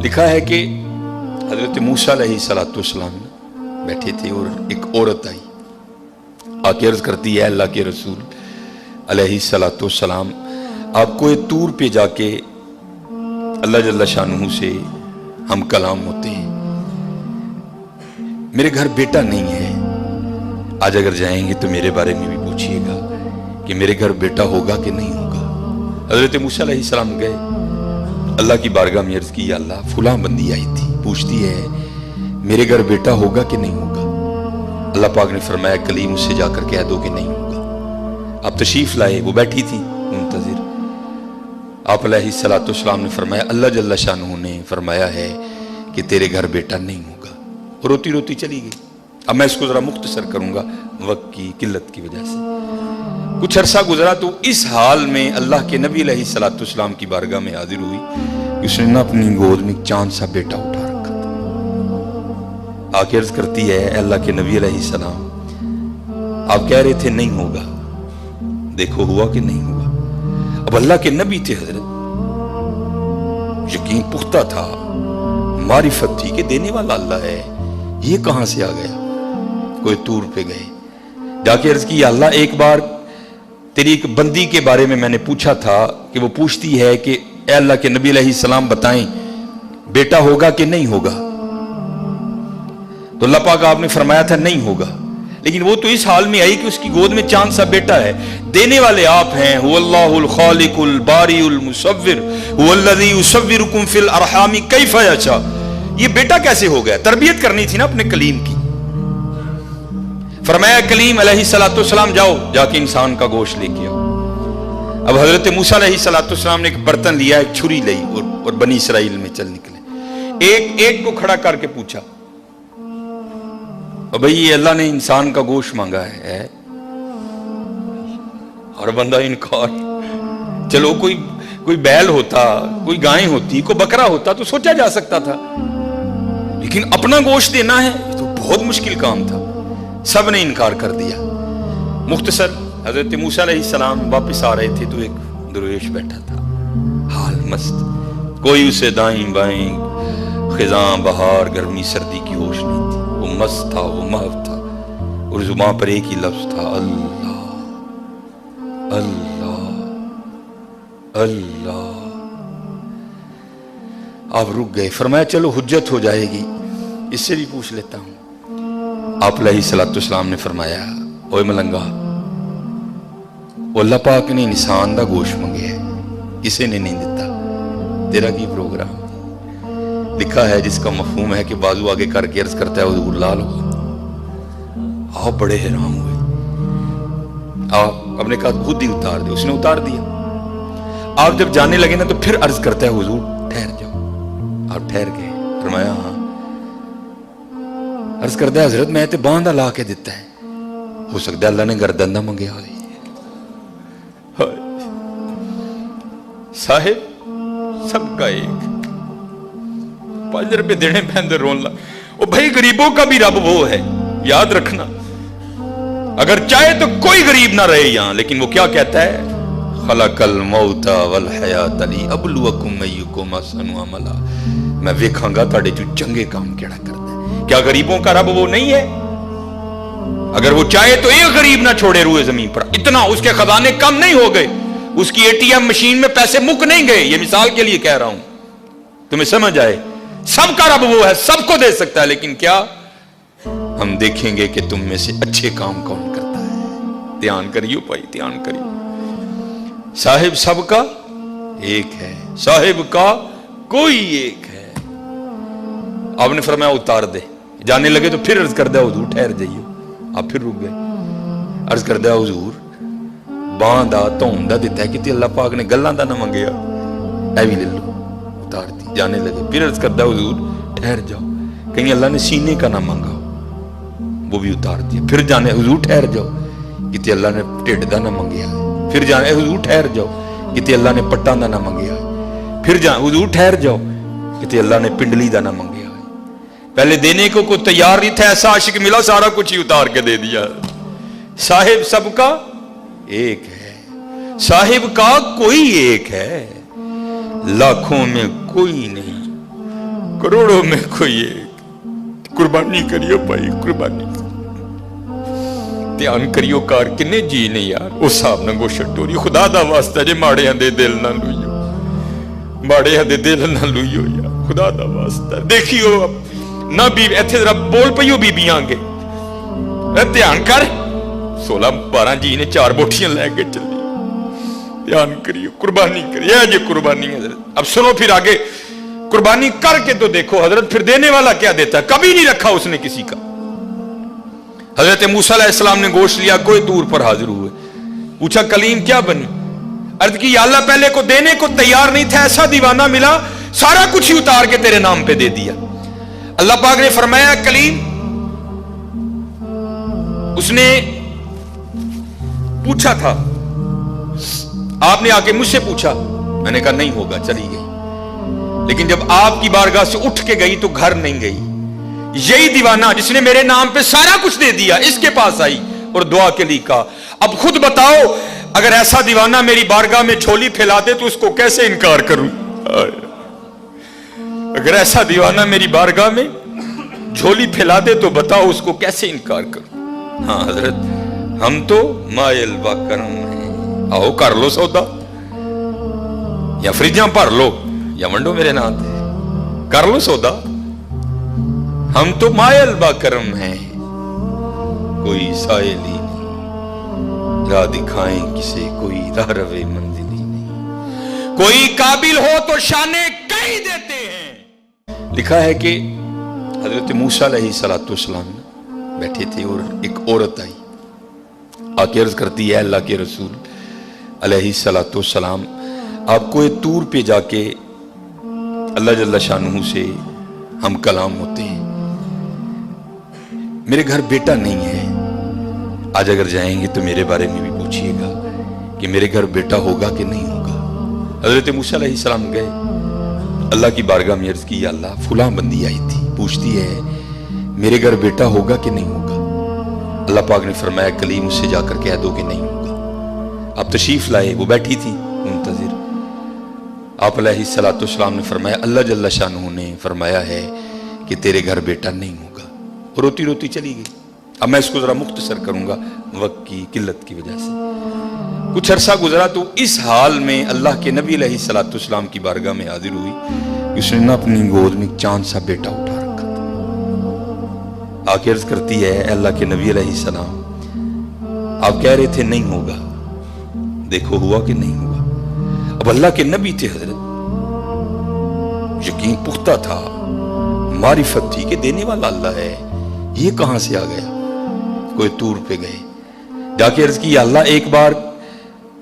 लिखा है कि हजरत मूसा अलैहिस्सलाम बैठे थे और एक औरत आई, आके अर्ज करती है अल्लाह के रसूल अलैहिस्सलाम, आपको ये तूर पे जाके अल्लाह जल्ला शानहू से हम कलाम होते हैं, मेरे घर बेटा नहीं है, आज अगर जाएंगे तो मेरे बारे में भी पूछिएगा कि मेरे घर बेटा होगा कि नहीं होगा। हजरत मूसा अलैहिस्सलाम गए, अल्लाह की बारगाह में अर्ज की, अल्लाह फुलां बंदी आई थी, पूछती है मेरे घर बेटा होगा कि नहीं होगा। अल्लाह पाक ने फरमाया कलीम उससे जाकर कह दो कि नहीं होगा। आप तशरीफ लाए, वो बैठी थी मुंतजिर। आप अलैहिस्सलाम ने फरमाया अल्लाह जल्ला शानहू ने फरमाया है कि तेरे घर बेटा नहीं होगा। और रोती रोती चली गई। अब मैं इसको जरा मुख्तसर करूंगा वक्त की किल्लत की वजह से। कुछ अरसा गुजरा तो इस हाल में अल्लाह के नबी अलैहिस्सलाम की बारगाह में हाजिर हुई कि उसने ना अपनी गोद में चांद सा बेटा उठा रखा था। आके अर्ज करती है अल्लाह के नबी अलैहिस्सलाम, आप कह रहे थे नहीं होगा, देखो हुआ कि नहीं हुआ। अब अल्लाह के नबी थे हजरत, यकीन पुख्ता था, मारिफत थी कि देने वाला अल्लाह है, ये कहां से आ गया। कोई तूर पे गए, जाके अर्ज की अल्लाह एक बार तेरी एक बंदी के बारे में मैंने पूछा था कि वो पूछती है कि ए अल्लाह के नबी अलैहिस्सलाम बताएं बेटा होगा कि नहीं होगा। तो अल्लाह पाक आपने फरमाया था नहीं होगा, लेकिन वो तो इस हाल में आई कि उसकी गोद में चांद सा बेटा है। देने वाले आप हैं, हुवल्लाहुल खालिकुल बारिउल मुसव्विर हुवल्लज़ी युसव्विरुकुम फिल अरहामी कैफ़ यशा। ये बेटा कैसे हो गया? तरबियत करनी थी ना अपने कलीम की। फरमाया कलीम अलैहिस्सलाम जाओ जाके इंसान का गोश्त लेके आओ। अब हजरत मूसा अलैहिस्सलाम ने एक बर्तन लिया, एक छुरी ली और बनी इसराइल में चल निकले। एक एक को खड़ा करके पूछा, भाई ये अल्लाह ने इंसान का गोश्त मांगा है। और बंदा इनकार। चलो कोई बैल होता, कोई गाय होती, कोई बकरा होता तो सोचा जा सकता था, लेकिन अपना गोश्त देना है तो बहुत मुश्किल काम था। सब ने इनकार कर दिया। मुख्तसर हजरत मूसा अलैहिस्सलाम वापस आ रहे थे तो एक दरवेश बैठा था, हाल मस्त, कोई उसे दाएं बाएं खिजां बहार गर्मी सर्दी की होश नहीं थी। वो मस्त था, वो महव था, और जुबान पर एक ही लफ्ज था अल्लाह अल्लाह अल्लाह। आप रुक गए, फरमाया चलो हुज्जत हो जाएगी, इससे भी पूछ लेता हूं। आप अलैहिस्सलाम ने फरमाया ओए मलंगा, अल्लाह पाक ने इंसान दा गोश्त मंगे है, किसी ने नहीं दिता, तेरा की प्रोग्राम। लिखा है जिसका मफहूम है कि बाजू आगे करके अर्ज करता है हुजूर लाल हो। आप बड़े हैरान हुए, आप अपने कहा खुद ही उतार दे, उसने उतार दिया। आप जब जाने लगे ना तो फिर अर्ज करता है हुजूर ठहर जाओ। आप ठहर गए, फरमाया हाँ। अर्ज करता है हजरत मैं तो बांधा ला के दिता है, हो सकता है अल्लाह ने गर्दन ना मंगया हो। साहिब सबका एक 5 रुपए देने पैंदे रोन ला। ओ भाई गरीबों का भी रब वो है, याद रखना। अगर चाहे तो कोई गरीब ना रहे यहां, लेकिन वो क्या कहता है खलकल मौता वल हयात लिअब्लुवकुम अय्युकुम अहसनु अमला। मैं वेखांगा तुहाडे चों चंगे काम केड़ा करदा है। क्या गरीबों का रब वो नहीं है? अगर वो चाहे तो एक गरीब ना छोड़े रूए जमीन पर। इतना उसके खजाने कम नहीं हो गए, उसकी एटीएम मशीन में पैसे मुक नहीं गए। ये मिसाल के लिए कह रहा हूं, तुम्हें समझ आए। सबका रब वो है, सबको दे सकता है, लेकिन क्या हम देखेंगे कि तुम में से अच्छे काम कौन करता है। ध्यान करियो भाई, ध्यान करियो। साहिब सबका एक है, साहिब का कोई एक है। आपने फरमाया उतार दे। जाने लगे तो फिर अर्ज कर दिया हुजूर ठहर जाइए। आप फिर रुक गए। अर्ज कर दिया हुजूर बांह दा धौन दा दिता है कि अल्लाह पाक ने गल्लां दा ना मंगया, ऐ भी ले लो। उतार दी। जाने लगे, फिर अर्ज कर दिया हुजूर ठहर जाओ, कहीं अल्लाह ने सीने का ना मांगा, वो भी उतार दिया। फिर जाने हुजूर ठहर जाओ, कि अल्लाह ने ढिड दा ना मंगया। फिर जाने हुजूर ठहर जाओ, कि अल्लाह ने पट्टां दा ना मंगया। फिर जा हुजूर ठहर जाओ, कि अल्लाह ने पिंडली दा ना मंगया। पहले देने को कोई तैयार नहीं था, ऐसा आशिक मिला सारा कुछ ही उतार के दे दिया। साहिब सबका एक है, साहिब का कोई एक है, लाखों में कोई नहीं, करोड़ों में कोई एक कुर्बानी करियो भाई, कुर्बानी ध्यान करियो कार किन्ने जी ने यार उस हिसाब नाल गोशत टोरी। खुदा दा वास्ता जे माड़ियां दे दिल ना लुइयो, माड़ियां दे दिल ना लुइयो यार, खुदा दा वास्ता देखियो ना। बीबी इत्थे जरा बोल पईयो बीबियां आगे ध्यान कर, 16-12 जी ने 4 बोटियां लेके चली, ध्यान करियो, कुर्बानी करिए। ये कुर्बानी है हजरत। अब सुनो फिर आगे, कुर्बानी करके तो देखो हजरत फिर देने वाला क्या देता है। कभी नहीं रखा उसने किसी का। हजरत मूसा अलैहिस्सलाम ने गोश्त लिया, कोई दूर पर हाजिर हुए, पूछा कलीम क्या बनी? अर्ज की या अल्लाह पहले को देने को तैयार नहीं था, ऐसा दीवाना मिला सारा कुछ ही उतार के तेरे नाम पे दे दिया। अल्लाह पाक ने फरमाया कलीम, उसने पूछा था, आपने आके मुझसे पूछा, मैंने कहा नहीं होगा, चली गई। लेकिन जब आपकी बारगाह से उठ के गई तो घर नहीं गई। यही दीवाना जिसने मेरे नाम पे सारा कुछ दे दिया इसके पास आई और दुआ के लिए कहा। अब खुद बताओ अगर ऐसा दीवाना मेरी बारगाह में झोली फैला दे तो उसको कैसे इनकार करूं? अगर ऐसा दीवाना मेरी बारगाह में झोली फैला दे तो बताओ उसको कैसे इनकार करूं? हाँ हजरत, हम तो मायल व करम है, आओ कर लो सौदा, या फ्रिजां भर लो या वंडो मेरे नाम पे, कर लो सौदा। हम तो मायल बा करम है, कोई साइल ही नहीं, राह दिखाएं किसे कोई राह रवे मंजिल ही नहीं, कोई काबिल हो तो शाने कई देते हैं। लिखा है कि हजरत मूसा अलैहिस्सलाम बैठे थे और एक औरत आई, आके अर्ज करती है अल्लाह के रसूल अलैहिस्सलाम, आपको ये तूर पे जाके अल्लाह जल्ला शानुहु से हम कलाम होते हैं, मेरे घर बेटा नहीं है, आज अगर जाएंगे तो मेरे बारे में भी पूछिएगा कि मेरे घर बेटा होगा कि नहीं होगा। हजरत मूसा अलैहिस्सलाम गए, अल्लाह की बारगाह में अर्ज की, अल्लाह फुलां बंदी आई थी, पूछती है मेरे घर बेटा होगा कि नहीं होगा। अल्लाह पाक ने फरमाया कलीम उससे जाकर कह दो कि नहीं होगा। आप तशरीफ लाए, वो बैठी थी मुंतजिर। आप अलैहिस्सलाम ने फरमाया अल्लाह जल्ला शानुहु ने फरमाया है कि तेरे घर बेटा नहीं होगा। रोती रोती चली गई। अब मैं इसको जरा मुख्तसर करूंगा वक्त की किल्लत की वजह से। कुछ अरसा गुजरा तो इस हाल में अल्लाह के नबी अलैहिस्सलाम की बारगाह में हाजिर हुई, उसने ना अपनी गोद में चांद सा बेटा उठा रखा था। आके अर्ज करती है अल्लाह के नबी अलैहिस्सलाम, आप कह रहे थे नहीं होगा, देखो हुआ कि नहीं हुआ। अब अल्लाह के नबी थे हजरत, यकीन पुख्ता था, मारिफत थी कि देने वाला अल्लाह है, ये कहां से आ गया। कोई तूर पे गए, जाके अर्ज की अल्लाह एक बार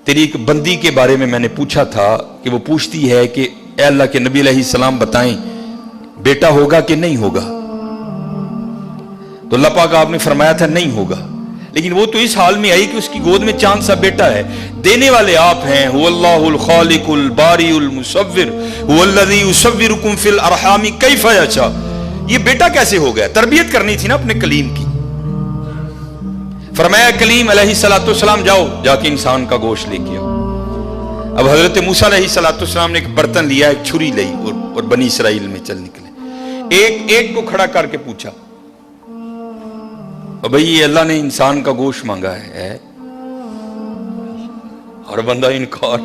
तेरी एक बंदी के बारे में मैंने पूछा था कि वो पूछती है कि ए अल्लाह के नबी अलैहिस्सलाम बताएं बेटा होगा कि नहीं होगा। तो अल्लाह पाक आपने फरमाया था नहीं होगा, लेकिन वो तो इस हाल में आई कि उसकी गोद में चांद सा बेटा है। देने वाले आप हैं, हुवल्लाहुल खालिकुल बारिउल मुसव्विर हुवल्लज़ी युसव्विरुकुम फिल अरहामी कैफ़ यशा। ये बेटा कैसे हो गया? तरबियत करनी थी ना अपने कलीम की। फरमाया कलीम अलैहिस्सलाम जाओ जाके इंसान का गोश्त लेके आओ। अब हजरत मूसा अलैहिस्सलाम ने एक बर्तन लिया, एक छुरी ली और बनी इसराइल में चल निकले। एक एक को खड़ा करके पूछा, भाई ये अल्लाह ने इंसान का गोश्त मांगा है। हर बंदा इनकार।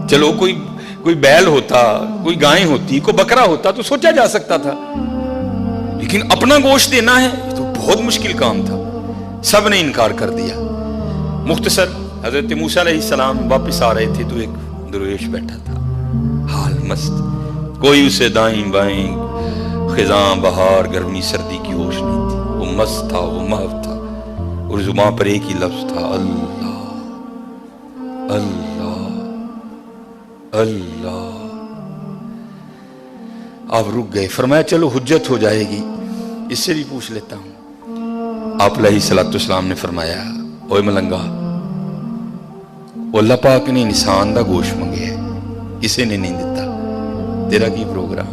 चलो कोई बैल होता, कोई गाय होती, कोई बकरा होता तो सोचा जा सकता था, लेकिन अपना गोश्त देना है तो बहुत मुश्किल काम था। सब ने इनकार कर दिया। मुख्तसर हजरत मूसा अलैहिस्सलाम वापस आ रहे थे तो एक दरवेश बैठा था, हाल मस्त, कोई उसे दाएं बाएं खिजां बहार गर्मी सर्दी की होश नहीं थी। वो मस्त था, वो महव था और जुबान पर एक ही लफ्ज था, अल्लाह अल्लाह अल्लाह। आप रुक गए। फरमाया चलो हुज्जत हो जाएगी, इससे भी पूछ लेता हूं। आप अलैहिस्सलाम ने फरमाया ओए मलंगा, अल्लाह पाक ने इंसान दा गोश्त मंगे है, किसी ने नहीं दिता, तेरा की प्रोग्राम।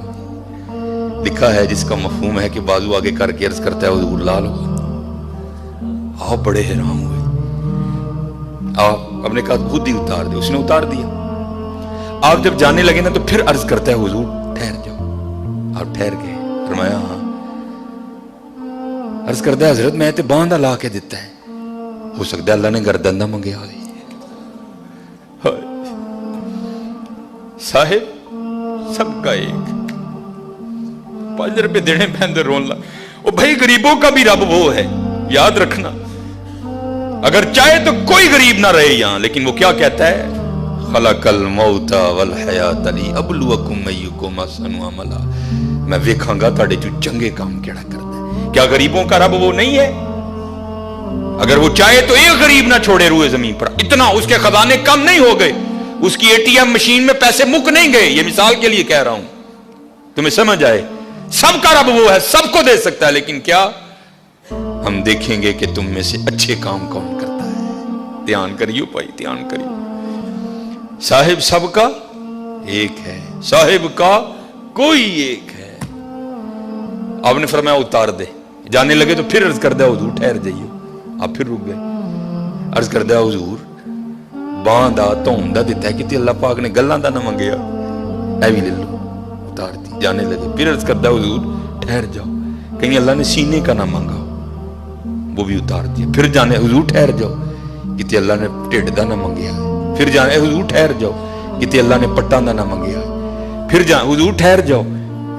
लिखा है जिसका मफहूम है कि बाजू आगे करके अर्ज करता है हुजूर ला लो। आप बड़े हैरान हुए। आप अपने कहा खुद ही उतार दे, उसने उतार दिया। आप जब जाने लगे ना तो फिर अर्ज करता है हुजूर ठहर जाओ, آپ ٹھہر گئے. فرمایا ہاں. عرض کردہ حضرت میں تے باندھ لا کے دیتا ہے, ہو سکتا ہے اللہ نے گردن نہ منگیا ہوئی. صاحب سب کا ایک, 5 روپے دینے پہندے رون لا. وہ بھائی غریبوں کا بھی رب وہ ہے, یاد رکھنا. اگر چاہے تو کوئی غریب نہ رہے یہاں, لیکن وہ کیا کہتا ہے, خلق الموت والحیات لیبلوکم ایکم احسن عملا. میں ویکھاں گا تہاڈے چوں چنگے کام کیڑا کردا ہے. کیا غریبوں کا رب وہ نہیں ہے؟ اگر وہ چاہے تو ایک غریب نہ چھوڑے روئے زمین پر. اتنا اس کے خزانے کم نہیں ہو گئے, اس کی ATM مشین میں پیسے مک نہیں گئے. یہ مثال کے لیے کہہ رہا ہوں, تمہیں سمجھ آئے. سب کا رب وہ ہے, سب کو دے سکتا ہے, لیکن کیا ہم دیکھیں گے کہ تم میں سے اچھے کام کون کرتا ہے. دھیان کریو بھائی, دھیان کریو. صاحب سب کا ایک ہے, صاحب کا کوئی ایک ہے. آپ نے فرمایا اتار دے. جانے لگے تو پھر عرض کر دیا حضور ٹھہر جائیے. آپ پھر رک گئے. عرض کر دیا حضور باندھ دا دیتا ہے کہ اللہ پاک نے گلاں دا نہ منگیا, اے بھی لے لو. اتار دی. جانے لگے پھر عرض کر دیا حضور ٹھہر جاؤ, کہیں اللہ نے سینے کا نہ مانگا, وہ بھی اتار دیا. پھر جانے حضور ٹھہر جاؤ, کہ اللہ نے ٹھڈ دا نہ منگیا. پھر جانے حضور ٹھہر جاؤ, کہ اللہ نے پٹاں دا نہ منگیا. پھر حضور ٹھہر جاؤ,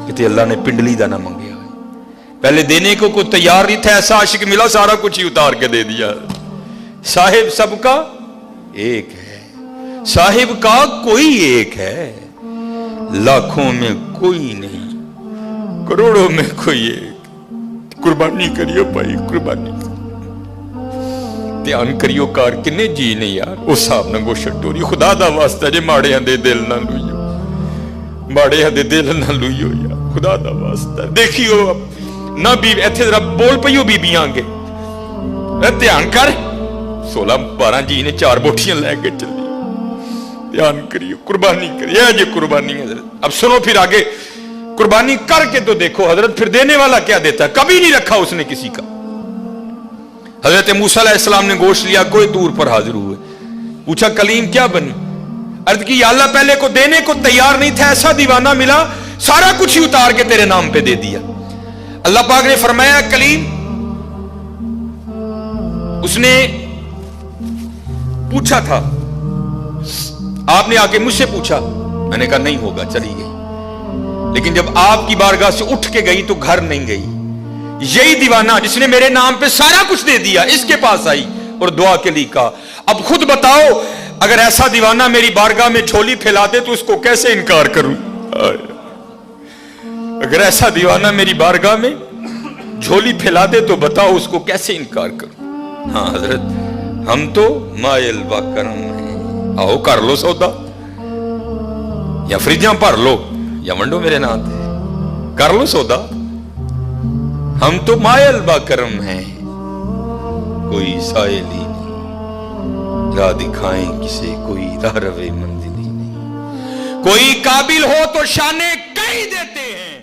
کہ اللہ نے پنڈلی دا نہ منگیا. پہلے دینے کو کوئی تیار نہیں تھا, ایسا عاشق ملا سارا کچھ ہی اتار کے دے دیا. صاحب سب کا ایک ہے, صاحب کا کوئی ایک ہے, لاکھوں میں کوئی نہیں, کروڑوں میں کوئی ایک. قربانی کریو بھائی, قربانی دھیان کریو. کار کنے جی نے یار اس صاحب نہ گوشت ٹوری. خدا دا واسطہ جے ماڑے ہندے دل نہ لوئیو, ماڑے ہندے دل نہ لوئیو یار, خدا دا واسطہ. دیکھیو نہ بھی ایتھے ذرا بول پئیو بیبیاں کے, دھیان کر. 16-12 جی نے 4 بوٹیاں لے کے چلی. دھیان کریو, قربانی کریے. یہ قربانی ہے حضرت. اب سنو پھر آگے, قربانی کر کے تو دیکھو حضرت پھر دینے والا کیا دیتا ہے. کبھی نہیں رکھا اس نے کسی کا. حضرت موسیٰ علیہ السلام نے گوشت لیا, کوئی دور پر حاضر ہوئے. پوچھا کلیم کیا بنی؟ عرض کی یا اللہ پہلے کو دینے کو تیار نہیں تھا, ایسا دیوانہ ملا سارا کچھ ہی اتار کے تیرے نام پہ دے دیا. اللہ پاک نے فرمایا کلیم, اس نے پوچھا تھا, آپ نے آ کے مجھ سے پوچھا, میں نے کہا نہیں ہوگا, چلی گئی. لیکن جب آپ کی بارگاہ سے اٹھ کے گئی تو گھر نہیں گئی. یہی دیوانہ جس نے میرے نام پہ سارا کچھ دے دیا اس کے پاس آئی اور دعا کے لیے کہا. اب خود بتاؤ اگر ایسا دیوانہ میری بارگاہ میں جھولی پھیلا دے تو اس کو کیسے انکار کروں. اگر ایسا دیوانہ میری بارگاہ میں جھولی پھیلا دے تو بتاؤ اس کو کیسے انکار کروں. ہاں حضرت ہم تو مائل با کرم ہیں, آؤ کر لو سودا, یا فریجاں بھر لو یا ونڈو میرے نام تے, کر لو سودا. ہم تو مائل با کرم ہیں, کوئی سائل ہی نہیں, راہ دکھائیں کسے کوئی راہ روے منزل ہی نہیں. کوئی قابل ہو تو شانے کہیں دیتے ہیں,